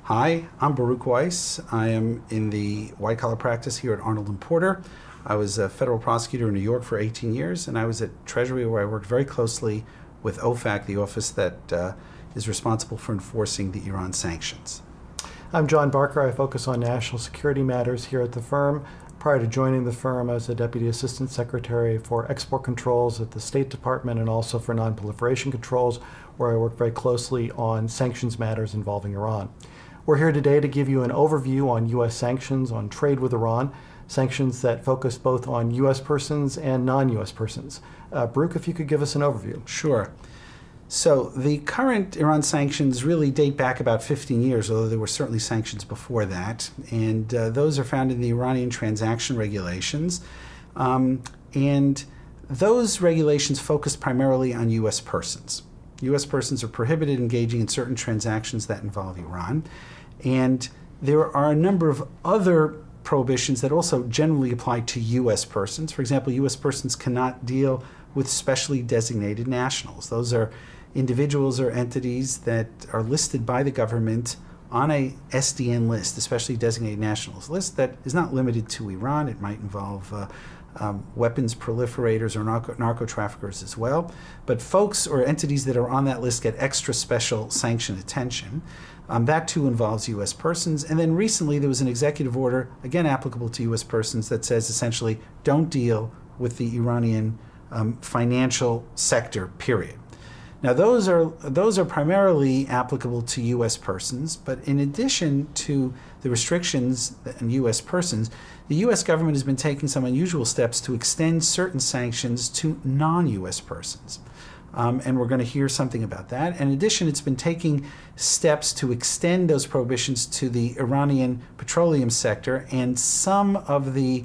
Hi, I'm Baruch Weiss. I am in the white-collar practice here at Arnold and Porter. I was a federal prosecutor in New York for 18 years, and I was at Treasury where I worked very closely with OFAC, the office that is responsible for enforcing the Iran sanctions. I'm John Barker. I focus on national security matters here at the firm. Prior to joining the firm, I was a Deputy Assistant Secretary for Export Controls at the State Department and also for Non-Proliferation Controls, where I worked very closely on sanctions matters involving Iran. We're here today to give you an overview on U.S. sanctions on trade with Iran, sanctions that focus both on U.S. persons and non-U.S. persons. Baruch, if you could give us an overview. Sure. So the current Iran sanctions really date back about 15 years, although there were certainly sanctions before that. And those are found in the Iranian transaction regulations. And those regulations focus primarily on U.S. persons. U.S. persons are prohibited engaging in certain transactions that involve Iran. And there are a number of other prohibitions that also generally apply to U.S. persons. For example, U.S. persons cannot deal with specially designated nationals. Those are individuals or entities that are listed by the government on a SDN list, especially designated nationals list, that is not limited to Iran. It might involve weapons proliferators or narco traffickers as well. But folks or entities that are on that list get extra special sanction attention. That too involves U.S. persons. And then recently there was an executive order, again applicable to U.S. persons, that says essentially don't deal with the Iranian financial sector, period. Now those are primarily applicable to U.S. persons, but in addition to the restrictions on U.S. persons, the U.S. government has been taking some unusual steps to extend certain sanctions to non-U.S. persons. And we're going to hear something about that. In addition, it's been taking steps to extend those prohibitions to the Iranian petroleum sector and some of the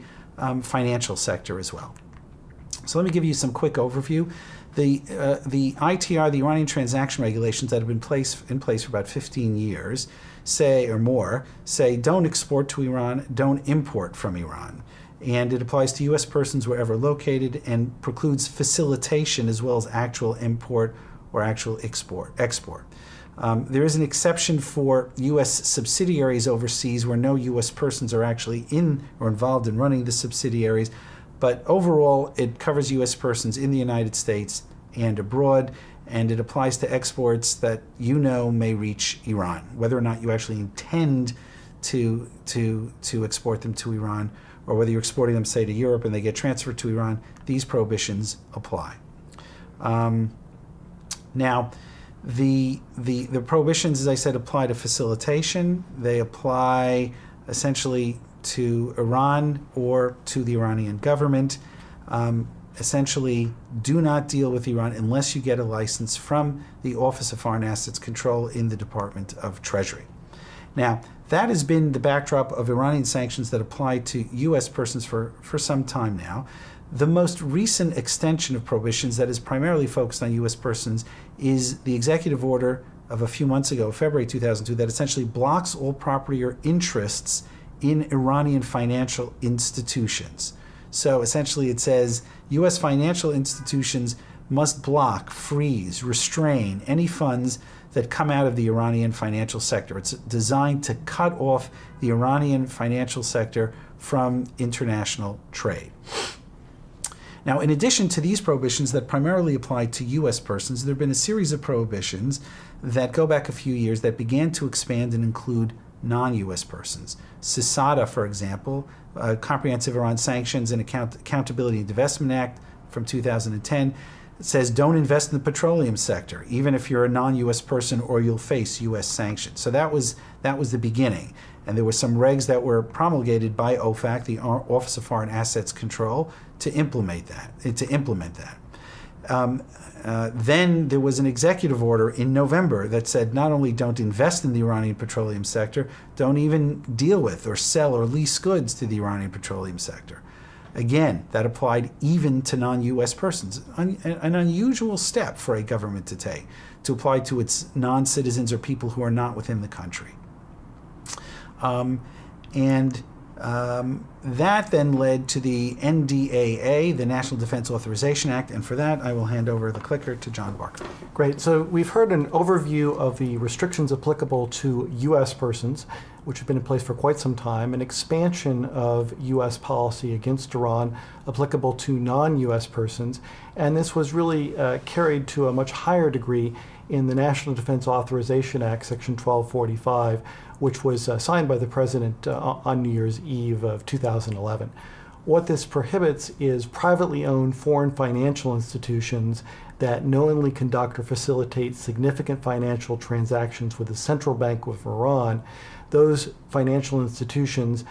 financial sector as well. So let me give you some quick overview. The ITR, the Iranian transaction regulations that have been in place for about 15 years, say don't export to Iran, don't import from Iran. And it applies to U.S. persons wherever located and precludes facilitation as well as actual import or actual export. There is an exception for U.S. subsidiaries overseas where no U.S. persons are actually in or involved in running the subsidiaries. But overall, it covers U.S. persons in the United States and abroad, and it applies to exports that may reach Iran. Whether or not you actually intend to export them to Iran, or whether you're exporting them, say, to Europe and they get transferred to Iran, these prohibitions apply. Now, the prohibitions, as I said, apply to facilitation. They apply essentially to Iran or to the Iranian government. Essentially, do not deal with Iran unless you get a license from the Office of Foreign Assets Control in the Department of Treasury. Now, that has been the backdrop of Iranian sanctions that apply to U.S. persons for some time now. The most recent extension of prohibitions that is primarily focused on U.S. persons is the executive order of a few months ago, February 2002, that essentially blocks all property or interests in Iranian financial institutions. So essentially it says U.S. financial institutions must block, freeze, restrain any funds that come out of the Iranian financial sector. It's designed to cut off the Iranian financial sector from international trade. Now, in addition to these prohibitions that primarily apply to U.S. persons, there have been a series of prohibitions that go back a few years that began to expand and include non-U.S. persons. CISADA, for example, Comprehensive Iran Sanctions and Accountability and Divestment Act from 2010, it says don't invest in the petroleum sector, even if you're a non-U.S. person, or you'll face U.S. sanctions. So that was the beginning. And there were some regs that were promulgated by OFAC, the Office of Foreign Assets Control, to implement that. Then there was an executive order in November that said not only don't invest in the Iranian petroleum sector, don't even deal with or sell or lease goods to the Iranian petroleum sector. Again, that applied even to non-U.S. persons, an unusual step for a government to take, to apply to its non-citizens or people who are not within the country. That then led to the NDAA, the National Defense Authorization Act, and for that I will hand over the clicker to John Barker. Great. So we've heard an overview of the restrictions applicable to U.S. persons, which have been in place for quite some time, an expansion of U.S. policy against Iran applicable to non-U.S. persons, and this was really carried to a much higher degree in the National Defense Authorization Act, Section 1245, which was signed by the President on New Year's Eve of 2011. What this prohibits is privately owned foreign financial institutions that knowingly conduct or facilitate significant financial transactions with the central bank of Iran. Those financial institutions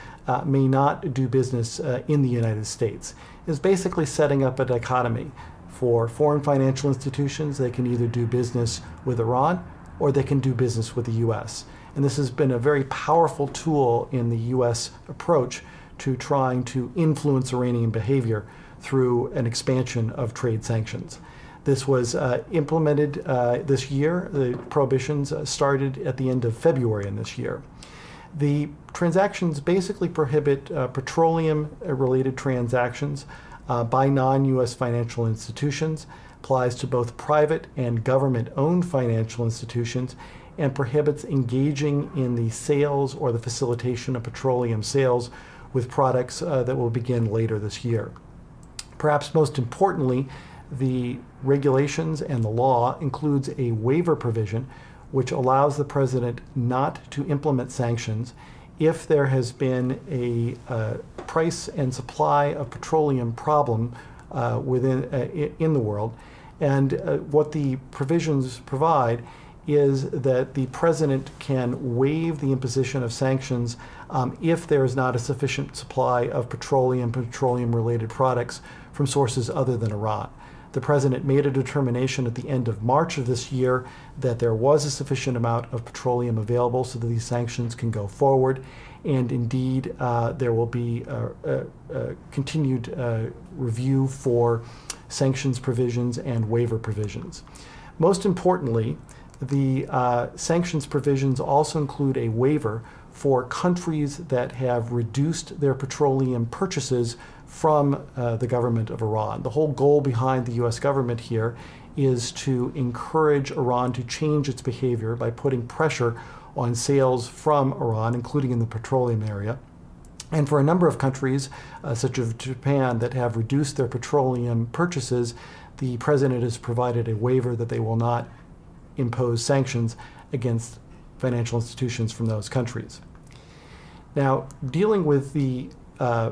may not do business in the United States. It's basically setting up a dichotomy. For foreign financial institutions, they can either do business with Iran or they can do business with the U.S. And this has been a very powerful tool in the U.S. approach to trying to influence Iranian behavior through an expansion of trade sanctions. This was implemented this year. The prohibitions started at the end of February in this year. The transactions basically prohibit petroleum-related transactions by non-U.S. financial institutions, applies to both private and government-owned financial institutions, and prohibits engaging in the sales or the facilitation of petroleum sales with products that will begin later this year. Perhaps most importantly, the regulations and the law includes a waiver provision which allows the president not to implement sanctions if there has been a price and supply of petroleum problem in the world. And what the provisions provide is that the president can waive the imposition of sanctions if there is not a sufficient supply of petroleum-related products from sources other than Iran. The president made a determination at the end of March of this year that there was a sufficient amount of petroleum available so that these sanctions can go forward. And indeed, there will be a continued review for sanctions provisions and waiver provisions. Most importantly, the sanctions provisions also include a waiver for countries that have reduced their petroleum purchases from the government of Iran. The whole goal behind the U.S. government here is to encourage Iran to change its behavior by putting pressure on sales from Iran, including in the petroleum area. And for a number of countries, such as Japan, that have reduced their petroleum purchases, the president has provided a waiver that they will not impose sanctions against financial institutions from those countries. Now, dealing with the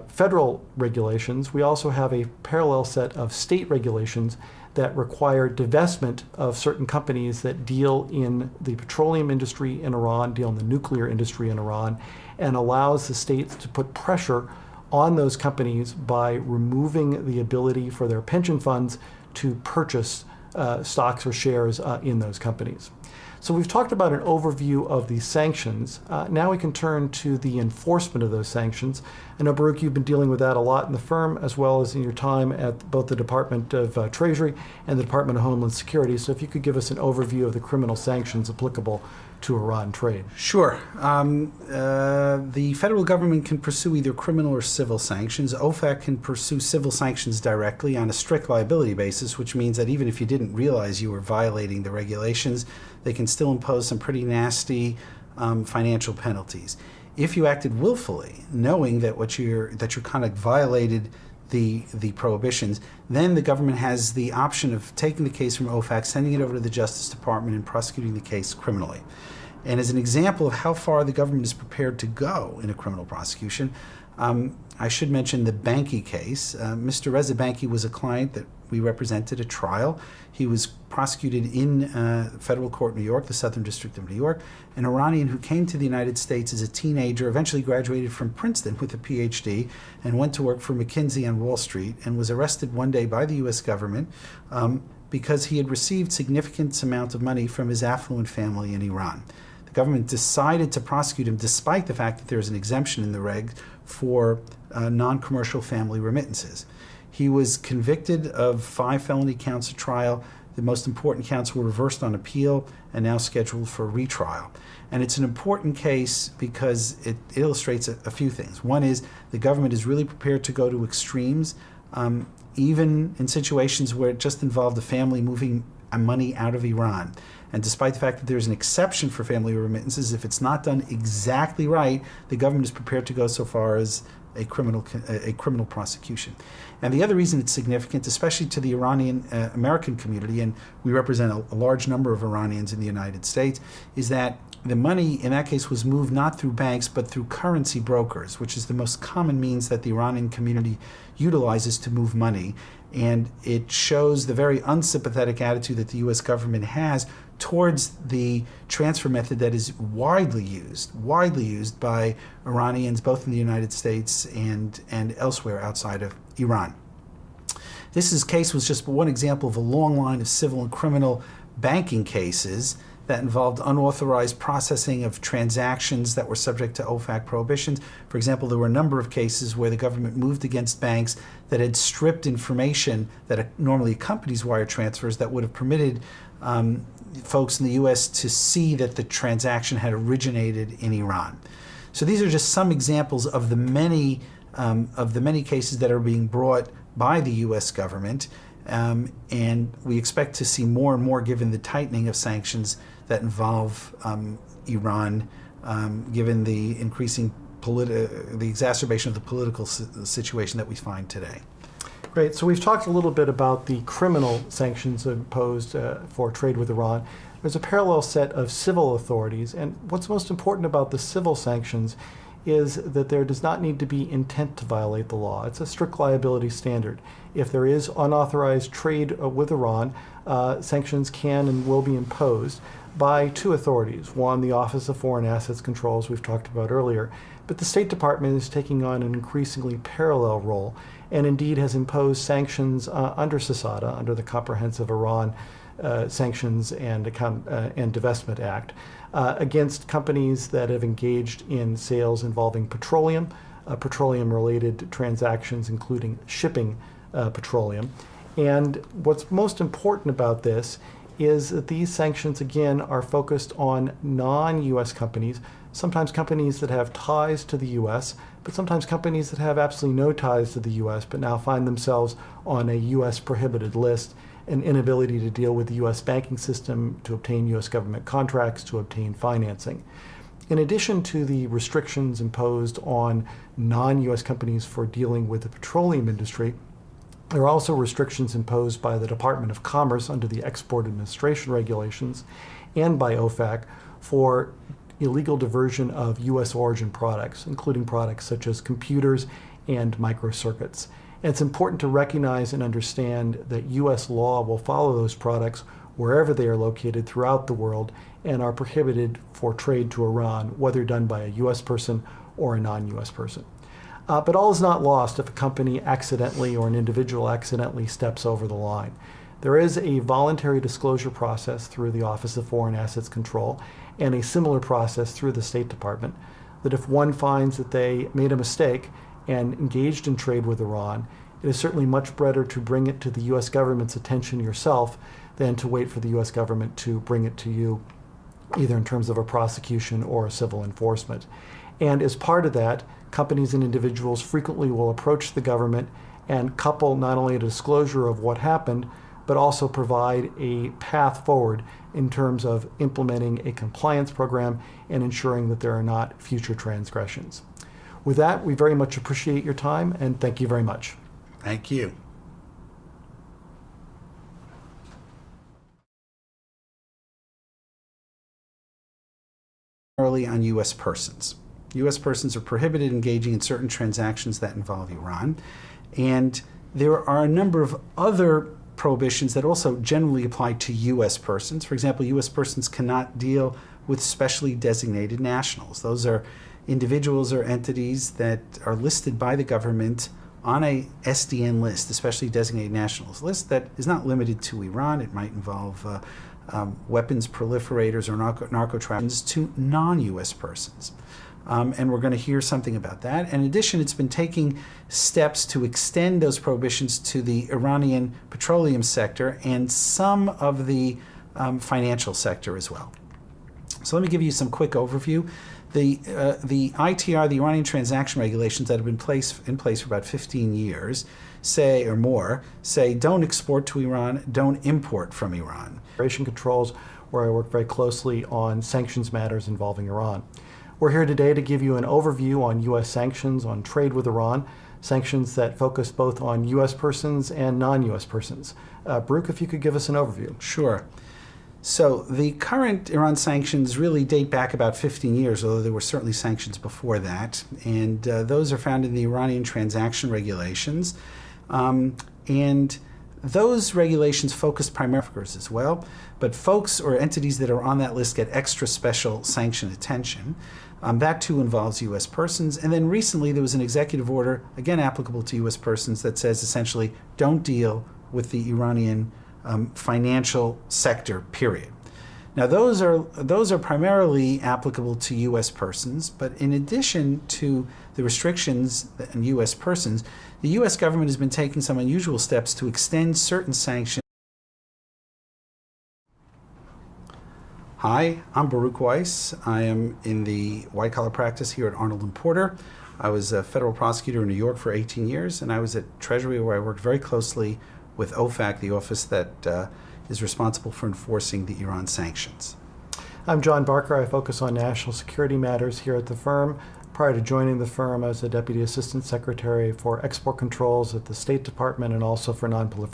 federal regulations, we also have a parallel set of state regulations that require divestment of certain companies that deal in the petroleum industry in Iran, deal in the nuclear industry in Iran, and allows the states to put pressure on those companies by removing the ability for their pension funds to purchase stocks or shares in those companies. So we've talked about an overview of the sanctions. Now we can turn to the enforcement of those sanctions. I know, Baruch, you've been dealing with that a lot in the firm, as well as in your time at both the Department of Treasury and the Department of Homeland Security. So if you could give us an overview of the criminal sanctions applicable to Iran trade. Sure. The federal government can pursue either criminal or civil sanctions. OFAC can pursue civil sanctions directly on a strict liability basis, which means that even if you didn't realize you were violating the regulations, they can still impose some pretty nasty financial penalties. If you acted willfully, knowing that your conduct violated the prohibitions, then the government has the option of taking the case from OFAC, sending it over to the Justice Department, and prosecuting the case criminally. And as an example of how far the government is prepared to go in a criminal prosecution, I should mention the Banky case. Mr. Reza Banky was a client that we represented at trial. He was prosecuted in federal court in New York, the Southern District of New York, an Iranian who came to the United States as a teenager, eventually graduated from Princeton with a PhD, and went to work for McKinsey on Wall Street, and was arrested one day by the U.S. government because he had received significant amounts of money from his affluent family in Iran. The government decided to prosecute him despite the fact that there is an exemption in the reg for non-commercial family remittances. He was convicted of 5 felony counts at trial, The most important counts were reversed on appeal and now scheduled for retrial. And it's an important case because it illustrates a few things. One is the government is really prepared to go to extremes, even in situations where it just involved a family moving money out of Iran. And despite the fact that there's an exception for family remittances, if it's not done exactly right, the government is prepared to go so far as a criminal prosecution. And the other reason it's significant, especially to the Iranian American community, and we represent a large number of Iranians in the United States, is that the money in that case was moved not through banks but through currency brokers, which is the most common means that the Iranian community utilizes to move money. And it shows the very unsympathetic attitude that the U.S. government has towards the transfer method that is widely used by Iranians both in the United States and elsewhere outside of Iran. This case was just one example of a long line of civil and criminal banking cases that involved unauthorized processing of transactions that were subject to OFAC prohibitions. For example, there were a number of cases where the government moved against banks that had stripped information that normally accompanies wire transfers that would have permitted folks in the U.S. to see that the transaction had originated in Iran. So these are just some examples of the many cases that are being brought by the U.S. government, and we expect to see more and more given the tightening of sanctions that involve Iran, given the increasing the exacerbation of the political situation that we find today. Great. So we've talked a little bit about the criminal sanctions imposed for trade with Iran. There's a parallel set of civil authorities, and what's most important about the civil sanctions is that there does not need to be intent to violate the law. It's a strict liability standard. If there is unauthorized trade with Iran, sanctions can and will be imposed by two authorities. One, the Office of Foreign Assets Controls, we've talked about earlier, but the State Department is taking on an increasingly parallel role and indeed has imposed sanctions under CISADA, under the Comprehensive Iran Sanctions and Divestment Act, against companies that have engaged in sales involving petroleum, petroleum-related transactions, including shipping petroleum. And what's most important about this is that these sanctions, again, are focused on non-U.S. companies, sometimes companies that have ties to the U.S., but sometimes companies that have absolutely no ties to the U.S., but now find themselves on a U.S. prohibited list, an inability to deal with the U.S. banking system, to obtain U.S. government contracts, to obtain financing. In addition to the restrictions imposed on non-U.S. companies for dealing with the petroleum industry, there are also restrictions imposed by the Department of Commerce under the Export Administration Regulations and by OFAC for illegal diversion of U.S. origin products, including products such as computers and microcircuits. And it's important to recognize and understand that U.S. law will follow those products wherever they are located throughout the world and are prohibited for trade to Iran, whether done by a U.S. person or a non-U.S. person. But all is not lost if a company accidentally or an individual accidentally steps over the line. There is a voluntary disclosure process through the Office of Foreign Assets Control and a similar process through the State Department that if one finds that they made a mistake and engaged in trade with Iran, it is certainly much better to bring it to the U.S. government's attention yourself than to wait for the U.S. government to bring it to you, either in terms of a prosecution or a civil enforcement. And as part of that, companies and individuals frequently will approach the government and couple not only a disclosure of what happened, but also provide a path forward in terms of implementing a compliance program and ensuring that there are not future transgressions. With that, we very much appreciate your time, and thank you very much. Thank you. Early on U.S. persons. U.S. persons are prohibited engaging in certain transactions that involve Iran, and there are a number of other prohibitions that also generally apply to U.S. persons. For example, U.S. persons cannot deal with specially designated nationals. Those are individuals or entities that are listed by the government on a SDN list, especially designated nationals list, that is not limited to Iran. It might involve weapons proliferators or narco traffickers to non-U.S. persons. and we're going to hear something about that. In addition, it's been taking steps to extend those prohibitions to the Iranian petroleum sector and some of the financial sector as well. So let me give you some quick overview. The ITR, the Iranian transaction regulations that have been in place for about 15 years, say don't export to Iran, don't import from Iran. Operation controls, where I work very closely on sanctions matters involving Iran. We're here today to give you an overview on U.S. sanctions on trade with Iran, sanctions that focus both on U.S. persons and non-U.S. persons. Baruch, if you could give us an overview. Sure. So the current Iran sanctions really date back about 15 years, although there were certainly sanctions before that. And those are found in the Iranian transaction regulations. And those regulations focus primarily on as well, but folks or entities that are on that list get extra special sanction attention. That too involves U.S. persons. And then recently there was an executive order, again applicable to U.S. persons, that says essentially don't deal with the Iranian financial sector, period. Now those are primarily applicable to U.S. persons, but in addition to the restrictions on U.S. persons, the U.S. government has been taking some unusual steps to extend certain sanctions. Hi, I'm Baruch Weiss. I am in the white-collar practice here at Arnold and Porter. I was a federal prosecutor in New York for 18 years, and I was at Treasury where I worked very closely with OFAC, the office that is responsible for enforcing the Iran sanctions. I'm John Barker. I focus on national security matters here at the firm. Prior to joining the firm, I was a Deputy Assistant Secretary for Export Controls at the State Department and also for non-proliferation.